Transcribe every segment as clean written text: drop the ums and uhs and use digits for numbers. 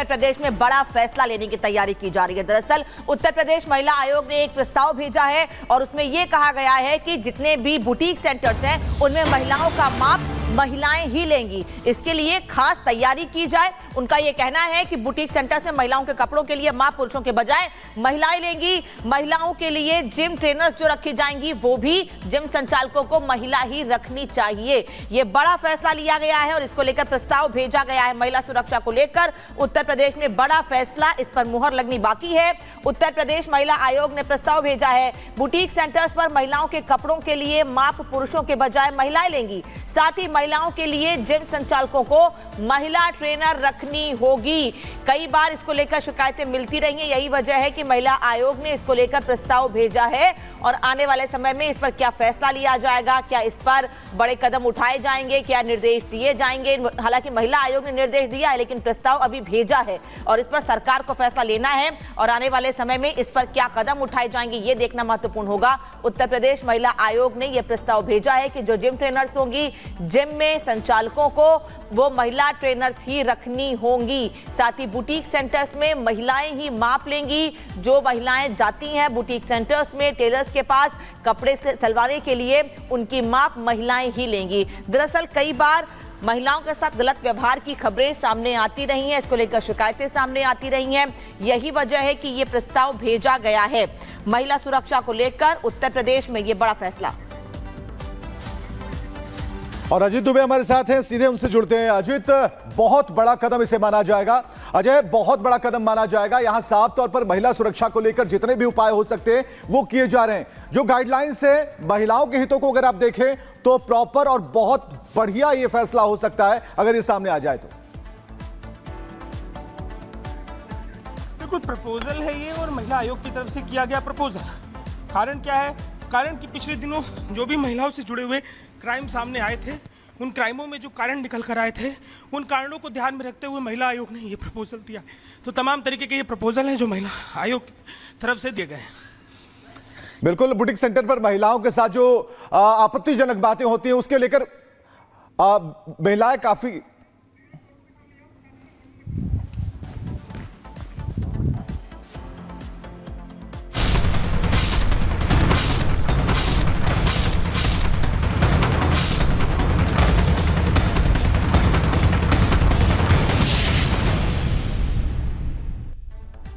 प्रदेश में बड़ा फैसला लेने की तैयारी की जा रही है। दरअसल उत्तर प्रदेश महिला आयोग ने एक प्रस्ताव भेजा है और उसमें यह कहा गया है कि जितने भी बुटीक सेंटर्स हैं उनमें महिलाओं का माप महिलाएं ही लेंगी। इसके लिए खास तैयारी की जाए। उनका यह कहना है कि बुटीक सेंटर्स में महिलाओं के कपड़ों के लिए माप पुरुषों के बजाय महिलाएं लेंगी। महिलाओं के लिए जिम ट्रेनर्स जो रखी जाएंगी वो भी जिम संचालकों को महिला ही रखनी चाहिए। यह बड़ा फैसला लिया गया है और इसको लेकर प्रस्ताव भेजा गया है। महिला सुरक्षा को लेकर उत्तर प्रदेश में बड़ा फैसला, इस पर मुहर लगनी बाकी है। उत्तर प्रदेश महिला आयोग ने प्रस्ताव भेजा है। बुटीक सेंटर्स पर महिलाओं के कपड़ों के लिए माप पुरुषों के बजाय महिलाएं लेंगी। साथ ही महिलाओं के लिए जिम संचालकों को महिला ट्रेनर रखनी होगी। कई बार इसको लेकर शिकायतें मिलती रही हैं। यही वजह है कि महिला आयोग ने इसको लेकर प्रस्ताव भेजा है और आने वाले समय में इस पर क्या फैसला लिया जाएगा, क्या इस पर बड़े कदम उठाए जाएंगे, क्या निर्देश दिए जाएंगे। हालांकि महिला आयोग ने निर्देश दिया है लेकिन प्रस्ताव अभी भेजा है और इस पर सरकार को फैसला लेना है और आने वाले समय में इस पर क्या कदम उठाए जाएंगे ये देखना महत्वपूर्ण होगा। उत्तर प्रदेश महिला आयोग ने यह प्रस्ताव भेजा है कि जो जिम ट्रेनर्स होंगी, जिम में संचालकों को वो महिला ट्रेनर्स ही रखनी होंगी। साथ ही बुटीक सेंटर्स में महिलाएं ही माप लेंगी। जो महिलाएं जाती हैं बुटीक सेंटर्स में टेलर्स के पास कपड़े सिलवाने के लिए, उनकी माप महिलाएं ही लेंगी। दरअसल कई बार महिलाओं के साथ गलत व्यवहार की खबरें सामने आती रही हैं, इसको लेकर शिकायतें सामने आती रही हैं। यही वजह है कि ये प्रस्ताव भेजा गया है। महिला सुरक्षा को लेकर उत्तर प्रदेश में ये बड़ा फैसला। और अजीत दुबे हमारे साथ हैं, सीधे उनसे जुड़ते हैं। अजीत, बहुत बड़ा कदम इसे माना जाएगा। अजय, बहुत बड़ा कदम माना जाएगा। यहां साफ तौर पर महिला सुरक्षा को लेकर जितने भी उपाय हो सकते हैं वो किए जा रहे हैं। जो गाइडलाइंस है महिलाओं के हितों को अगर आप देखें तो प्रॉपर और बहुत बढ़िया ये फैसला हो सकता है अगर ये सामने आ जाए तो। बिल्कुल प्रपोजल है ये और महिला आयोग की तरफ से किया गया प्रपोजल। कारण क्या है? कारण कि पिछले दिनों जो भी महिलाओं से जुड़े हुए क्राइम सामने आए थे, उन क्राइमों में जो कारण निकल कर आए थे, उन कारणों को ध्यान में रखते हुए महिला आयोग ने ये प्रपोजल दिया। तो तमाम तरीके के ये प्रपोजल हैं जो महिला आयोग की तरफ से दिए गए हैं। बिल्कुल, बुटीक सेंटर पर महिलाओं के साथ जो आपत्तिजनक बातें होती हैं उसके लेकर महिलाएं काफी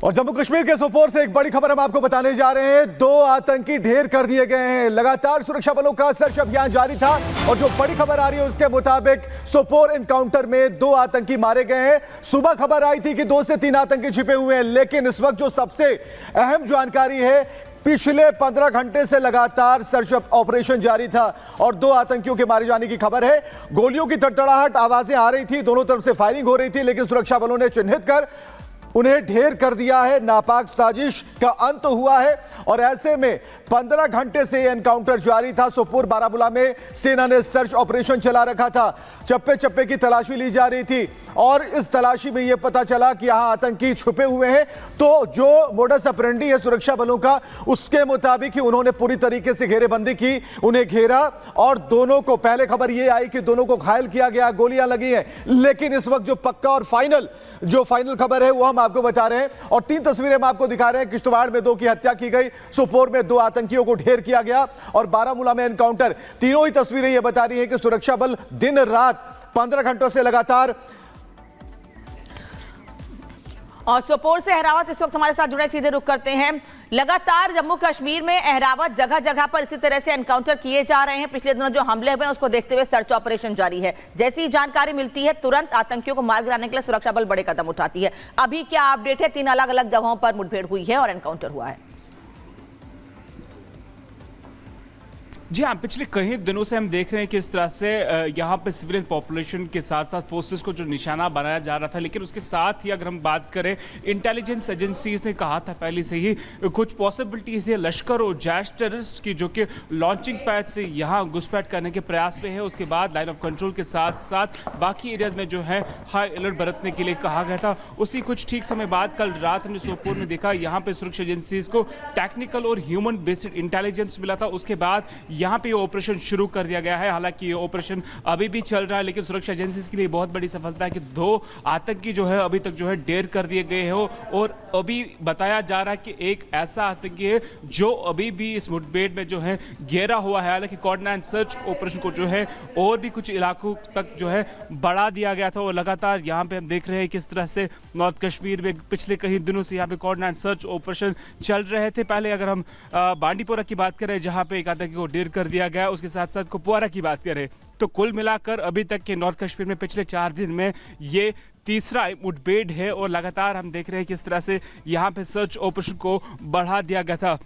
और जम्मू कश्मीर के सोपोर से एक बड़ी खबर हम आपको बताने जा रहे हैं। 2 आतंकी ढेर कर दिए गए हैं। लगातार सुरक्षा बलों का सर्च अभियान जारी था और जो बड़ी खबर आ रही है उसके मुताबिक सोपोर एनकाउंटर में 2 आतंकी मारे गए हैं। सुबह खबर आई थी कि 2 से 3 आतंकी छिपे हुए हैं, लेकिन इस वक्त जो सबसे अहम जानकारी है, पिछले 15 घंटे से लगातार सर्च ऑपरेशन जारी था और 2 आतंकियों के मारे जाने की खबर है। गोलियों की तड़तड़ाहट आवाजें आ रही थी, दोनों तरफ से फायरिंग हो रही थी, लेकिन सुरक्षा बलों ने चिन्हित कर उन्हें ढेर कर दिया है। नापाक साजिश का अंत हुआ है और ऐसे में 15 घंटे से यह एनकाउंटर जारी था। सोपोर बारामूला में सेना ने सर्च ऑपरेशन चला रखा था। चप्पे चप्पे की तलाशी ली जा रही थी और इस तलाशी में यह पता चला कि यहां आतंकी छुपे हुए हैं। तो जो मोडस ऑपरेंडी है सुरक्षा बलों का, उसके मुताबिक ही उन्होंने पूरी तरीके से घेरेबंदी की, उन्हें घेरा और दोनों को, पहले खबर यह आई कि दोनों को घायल किया गया, गोलियां लगी हैं, लेकिन इस वक्त जो पक्का और फाइनल खबर है वो हम आपको बता रहे हैं। और 3 तस्वीरें हम आपको दिखा रहे हैं। किश्तवाड़ में 2 की हत्या की गई, सोपोर में 2 आतंकियों को ढेर किया गया और बारामूला में एनकाउंटर। तीनों ही तस्वीरें यह बता रही हैं कि सुरक्षा बल दिन रात 15 घंटों से लगातार। और सोपोर से अहरावत इस वक्त हमारे साथ जुड़े, सीधे रुख करते हैं। लगातार जम्मू कश्मीर में अहरावत जगह जगह पर इसी तरह से एनकाउंटर किए जा रहे हैं। पिछले दिनों जो हमले हुए हैं उसको देखते हुए सर्च ऑपरेशन जारी है। जैसी जानकारी मिलती है तुरंत आतंकियों को मार गिराने के लिए सुरक्षा बल बड़े कदम उठाती है। अभी क्या अपडेट है? 3 अलग अलग जगहों पर मुठभेड़ हुई है और एनकाउंटर हुआ है। जी हाँ, पिछले कई दिनों से हम देख रहे हैं कि इस तरह से यहाँ पे सिविलियन पॉपुलेशन के साथ साथ फोर्सेस को जो निशाना बनाया जा रहा था, लेकिन उसके साथ ही अगर हम बात करें, इंटेलिजेंस एजेंसीज ने कहा था पहले से ही कुछ पॉसिबिलिटीज है लश्कर और जैश टेररिस्ट की, जो कि लॉन्चिंग पैड से यहाँ घुसपैठ करने के प्रयास में है। उसके बाद लाइन ऑफ कंट्रोल के साथ साथ बाकी एरियाज में जो है हाई अलर्ट बरतने के लिए कहा गया था। उसी कुछ ठीक समय बाद कल रात हमने सोपोर में देखा, यहाँ पे सुरक्षा एजेंसीज को टेक्निकल और ह्यूमन बेस्ड इंटेलिजेंस मिला था। उसके बाद यहाँ पे ऑपरेशन शुरू कर दिया गया है। हालांकि ये ऑपरेशन अभी भी चल रहा है, लेकिन सुरक्षा एजेंसीज के लिए बहुत बड़ी सफलता है कि 2 आतंकी जो है अभी तक जो है ढेर कर दिए गए हो, और अभी बताया जा रहा है कि एक ऐसा आतंकी है जो अभी भी इस मुठभेड़ में जो है घेरा हुआ है। हालांकि कोऑर्डिनेट एंड सर्च ऑपरेशन को जो है और भी कुछ इलाकों तक जो है बढ़ा दिया गया था, और लगातार यहाँ पे हम देख रहे हैं किस तरह से नॉर्थ कश्मीर में पिछले कई दिनों से यहाँ पे कोऑर्डिनेट एंड सर्च ऑपरेशन चल रहे थे। पहले अगर हम बांडीपोरा की बात करें जहाँ पे एक आतंकी को ढेर कर दिया गया, उसके साथ साथ कुपवारा की बात करें तो कुल मिलाकर अभी तक के नॉर्थ कश्मीर में पिछले 4 दिन में ये तीसरा मुठभेड़ है, और लगातार हम देख रहे हैं किस तरह से यहाँ पे सर्च ऑपरेशन को बढ़ा दिया गया था।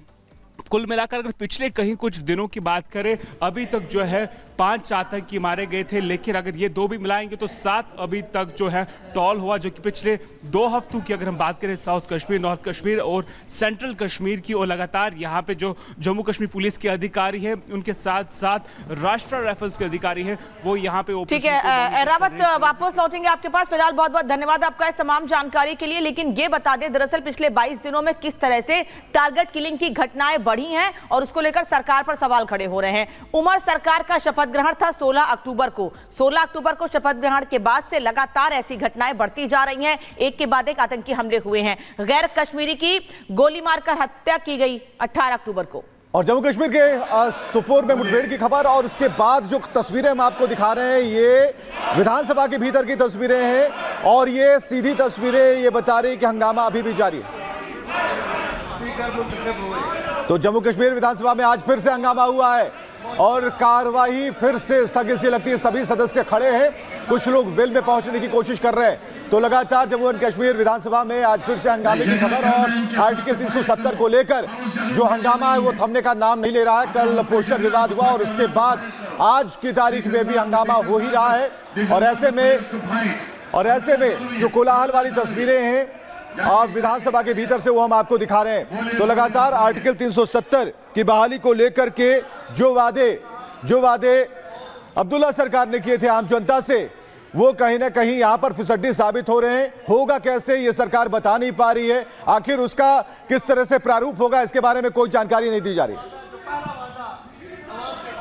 कुल मिलाकर अगर पिछले कहीं कुछ दिनों की बात करें, अभी तक जो है 5 आतंकी मारे गए थे, लेकिन अगर ये 2 भी मिलाएंगे तो 7 अभी तक जो है टॉल हुआ, जो कि पिछले 2 हफ्तों की अगर हम बात करें साउथ कश्मीर, नॉर्थ कश्मीर और सेंट्रल कश्मीर की, और लगातार यहाँ पे जो जम्मू कश्मीर पुलिस के अधिकारी हैं उनके साथ साथ राष्ट्रीय राइफल्स के अधिकारी हैं वो यहाँ पे। ठीक है रावत, वापस लौटेंगे आपके पास। फिलहाल बहुत बहुत धन्यवाद आपका इस तमाम जानकारी के लिए। लेकिन ये बता दें दरअसल पिछले 22 दिनों में किस तरह से टारगेट किलिंग की घटनाएं बढ़ी हैं और उसको लेकर सरकार पर सवाल खड़े हो रहे हैं। उमर सरकार का शपथ ग्रहण था 16 अक्टूबर को। 16 अक्टूबर को शपथ ग्रहण के बाद से लगातार ऐसी घटनाएं बढ़ती जा रही हैं। एक के बाद एक आतंकी हमले हुए हैं। गैर कश्मीरी की गोली मारकर हत्या की गई 18 अक्टूबर को। और जम्मू कश्मीर के सुपोर में मुठभेड़ की खबर, और उसके बाद जो तस्वीरें हम आपको दिखा रहे हैं ये विधानसभा के भीतर की तस्वीरें हैं, और ये सीधी तस्वीरें ये बता रही कि हंगामा अभी भी जारी है। तो जम्मू कश्मीर विधानसभा में आज फिर से हंगामा हुआ है और कार्रवाई फिर से स्थगित सी लगती है। सभी सदस्य खड़े हैं, कुछ लोग वेल में पहुंचने की कोशिश कर रहे हैं। तो लगातार जम्मू एंड कश्मीर विधानसभा में आज फिर से हंगामे की खबर, और आर्टिकल 370 को लेकर जो हंगामा है वो थमने का नाम नहीं ले रहा है। कल पोस्टर विवाद हुआ और उसके बाद आज की तारीख में भी हंगामा हो ही रहा है। और ऐसे में जो कोलाहल वाली तस्वीरें हैं आप विधानसभा के भीतर से वो हम आपको दिखा रहे हैं। तो लगातार आर्टिकल 370 की बहाली को लेकर के जो वादे अब्दुल्ला सरकार ने किए थे आम जनता से, वो कहीं ना कहीं यहां पर फिसड्डी साबित हो रहे हैं। होगा कैसे ये सरकार बता नहीं पा रही है। आखिर उसका किस तरह से प्रारूप होगा इसके बारे में कोई जानकारी नहीं दी जा रही।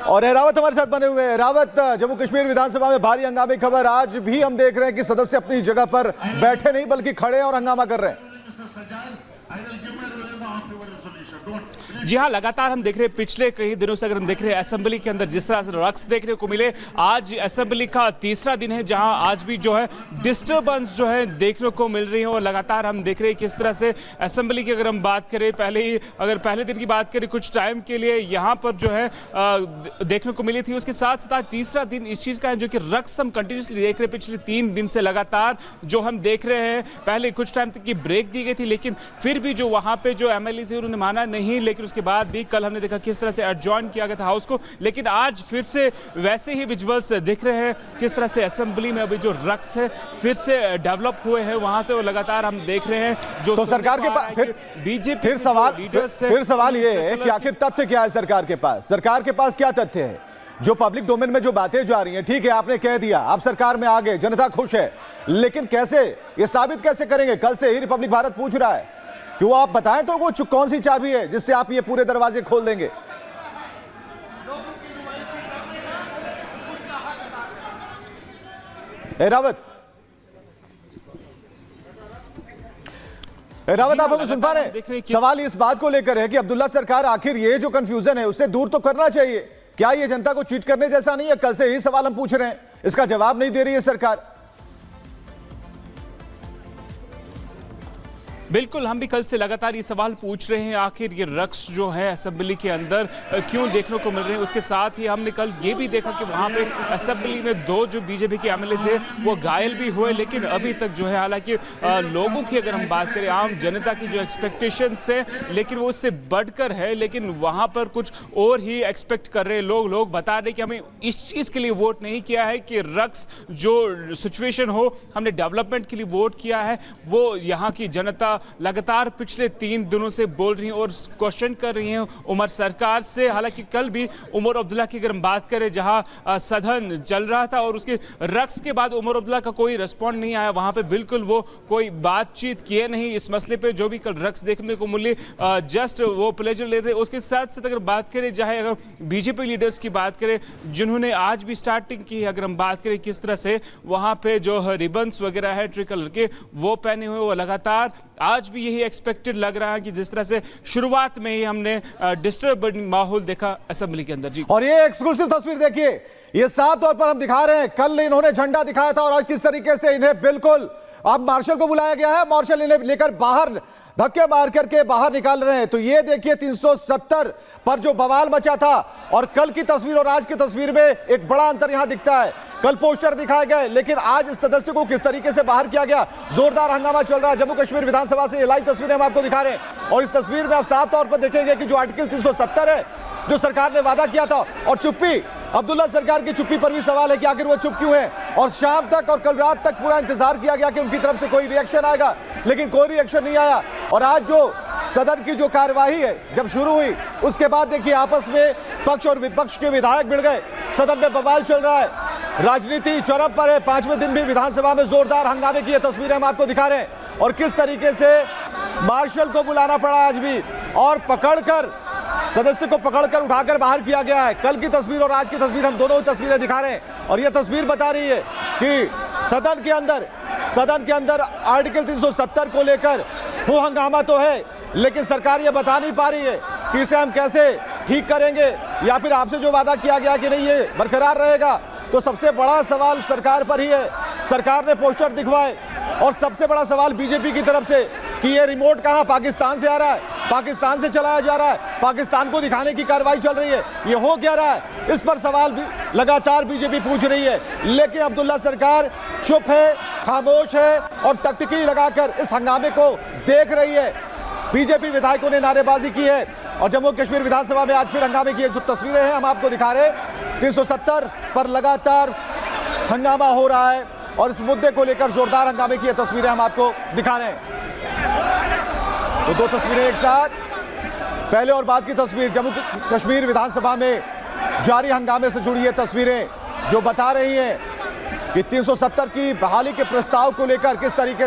और रावत हमारे साथ बने हुए हैं। रावत, जम्मू कश्मीर विधानसभा में भारी हंगामे की खबर। आज भी हम देख रहे हैं कि सदस्य अपनी जगह पर बैठे नहीं बल्कि खड़े और हंगामा कर रहे हैं। जी हाँ, लगातार हम देख रहे हैं पिछले कई दिनों से अगर हम देख रहे हैं असेंबली के अंदर जिस तरह से रक्स देखने को मिले, आज असेंबली का तीसरा दिन है जहां आज भी जो है डिस्टर्बेंस जो है देखने को मिल रही है। और लगातार हम देख रहे हैं किस तरह से असेंबली की अगर हम बात करें, पहले दिन की बात करें कुछ टाइम के लिए यहाँ पर जो है देखने को मिली थी। उसके साथ साथ तीसरा दिन इस चीज़ का है जो कि रक्स हम कंटिन्यूसली देख रहे हैं पिछले 3 दिन से लगातार जो हम देख रहे हैं। पहले कुछ टाइम तक की ब्रेक दी गई थी, लेकिन फिर भी जो वहाँ पे जो एमएलए से उन्होंने माना नहीं, लेकिन उसके बाद भी कल हमने देखा किस तरह से एडजॉर्न किया गया था हाउस को। लेकिन आज फिर से वैसे ही विजुअल्स दिख रहे हैं किस तरह से असेंबली में अभी जो रक्स है फिर से डेवलप हुए हैं वहां से, और लगातार हम देख रहे हैं जो तो सरकार के पास बीजेपी फिर सवाल ये है कि आखिर तथ्य क्या है सरकार के पास। सरकार के पास क्या तथ्य है? जो पब्लिक डोमेन में जो बातें जा रही हैं, ठीक है आपने कह दिया, आप सरकार में आ गए, जनता खुश है, लेकिन कैसे ये साबित कैसे करेंगे? कल से ही रिपब्लिक भारत पूछ रहा है कि वो आप बताएं तो वो कौन सी चाबी है जिससे आप ये पूरे दरवाजे खोल देंगे। रावत आप हमें सुन पा रहे हैं? सवाल इस बात को लेकर है कि अब्दुल्ला सरकार आखिर ये जो कंफ्यूजन है उससे दूर तो करना चाहिए। क्या ये जनता को चीट करने जैसा नहीं है? कल से ही सवाल हम पूछ रहे हैं, इसका जवाब नहीं दे रही है सरकार। बिल्कुल, हम भी कल से लगातार ये सवाल पूछ रहे हैं आखिर ये रक्स जो है असेंबली के अंदर क्यों देखने को मिल रहे हैं। उसके साथ ही हमने कल ये भी देखा कि वहाँ पे असेंबली में 2 जो बीजेपी के एमएलए थे वो घायल भी हुए, लेकिन अभी तक जो है हालांकि लोगों की अगर हम बात करें आम जनता की जो एक्सपेक्टेशंस है लेकिन वो उससे बढ़कर है, लेकिन वहाँ पर कुछ और ही एक्सपेक्ट कर रहे हैं लोग बता रहे कि हमें इस चीज़ के लिए वोट नहीं किया है कि रक्स जो सिचुएशन हो, हमने डेवलपमेंट के लिए वोट किया है। वो यहाँ की जनता लगातार पिछले 3 दिनों से बोल रही हैं और क्वेश्चन कर रही हैं उमर सरकार से। हालांकि कल भी उमर अब्दुल्ला की अगर हम बात करें, जहां सदन चल रहा था और उसके रक्स के बाद उमर अब्दुल्ला का कोई रिस्पॉन्ड नहीं आया, वहां पे बिल्कुल वो कोई बातचीत किए नहीं इस मसले पे। जो भी कल रक्स देखने को मिली, जस्ट वो प्लेजर लेते। उसके साथ साथ अगर बात करें, चाहे अगर बीजेपी लीडर्स की बात करें जिन्होंने आज भी स्टार्टिंग की, अगर हम बात करें किस तरह से वहां पे जो रिबन्स वगैरह है ट्रिकलर के वो पहने हुए, वो लगातार आज भी यही एक्सपेक्टेड लग रहा है कि जिस तरह से शुरुआत में ही हमने डिस्टर्बिंग माहौल देखा असेंबली के अंदर। जी, और ये एक्सक्लूसिव तस्वीर देखिए, ये साफ तौर पर हम दिखा रहे हैं, कल इन्होंने झंडा दिखाया था और आज किस तरीके से इन्हें बिल्कुल अब मार्शल को बुलाया गया है, मार्शल इन्हें लेकर बाहर धक्के मार करके बाहर निकाल रहे हैं। तो ये देखिए 370 पर जो बवाल मचा था और कल की तस्वीर और आज की तस्वीर में एक बड़ा अंतर यहां दिखता है। कल पोस्टर दिखाए गए, लेकिन आज इस सदस्य को किस तरीके से बाहर किया गया। जोरदार हंगामा चल रहा है जम्मू कश्मीर विधानसभा से। ये लाइव तस्वीरें हम आपको दिखा रहे हैं और इस तस्वीर में आप साफ तौर पर देखेंगे कि जो आर्टिकल 370 है, जो सरकार ने वादा किया था, और चुप्पी, अब्दुल्ला सरकार की चुप्पी पर भी सवाल है कि आखिर वो चुप क्यों है। और शाम तक और कल रात तक पूरा इंतजार किया गया कि उनकी तरफ से कोई रिएक्शन आएगा, लेकिन कोई रिएक्शन नहीं आया। और आज जो सदन की जो कार्यवाही है जब शुरू हुई, उसके बाद देखिए आपस में पक्ष और विपक्ष के विधायक भिड़ गए, सदन में बवाल चल रहा है, राजनीति चरम पर है। 5वें दिन भी विधानसभा में जोरदार हंगामे की तस्वीरें हम आपको दिखा रहे हैं और किस तरीके से मार्शल को बुलाना पड़ा आज भी और पकड़कर सदस्य को पकड़कर उठाकर बाहर किया गया है। कल की तस्वीर और आज की तस्वीर हम दोनों ही तस्वीरें दिखा रहे हैं और यह तस्वीर बता रही है कि सदन के अंदर आर्टिकल 370 को लेकर वो हंगामा तो है, लेकिन सरकार ये बता नहीं पा रही है कि इसे हम कैसे ठीक करेंगे या फिर आपसे जो वादा किया गया कि नहीं ये बरकरार रहेगा। तो सबसे बड़ा सवाल सरकार पर ही है। सरकार ने पोस्टर दिखवाए और सबसे बड़ा सवाल बीजेपी की तरफ से कि ये रिमोट कहां पाकिस्तान से आ रहा है, पाकिस्तान से चलाया जा रहा है, पाकिस्तान को दिखाने की कार्रवाई चल रही है, ये हो क्या रहा है, इस पर सवाल भी लगातार बीजेपी पूछ रही है। लेकिन अब्दुल्ला सरकार चुप है, खामोश है और टकटकी लगाकर इस हंगामे को देख रही है। बीजेपी विधायकों ने नारेबाजी की है और जम्मू कश्मीर विधानसभा में आज फिर हंगामे की जो तस्वीरें हैं हम आपको दिखा रहे हैं। 370 पर लगातार हंगामा हो रहा है और इस मुद्दे को लेकर जोरदार हंगामे की तस्वीरें हम आपको दिखा रहे हैं। तो दो तस्वीरें एक साथ, पहले और बाद की तस्वीर जम्मू कश्मीर विधानसभा में जारी हंगामे से जुड़ी ये तस्वीरें जो बता रही हैं कि 370 की बहाली के प्रस्ताव को लेकर किस तरीके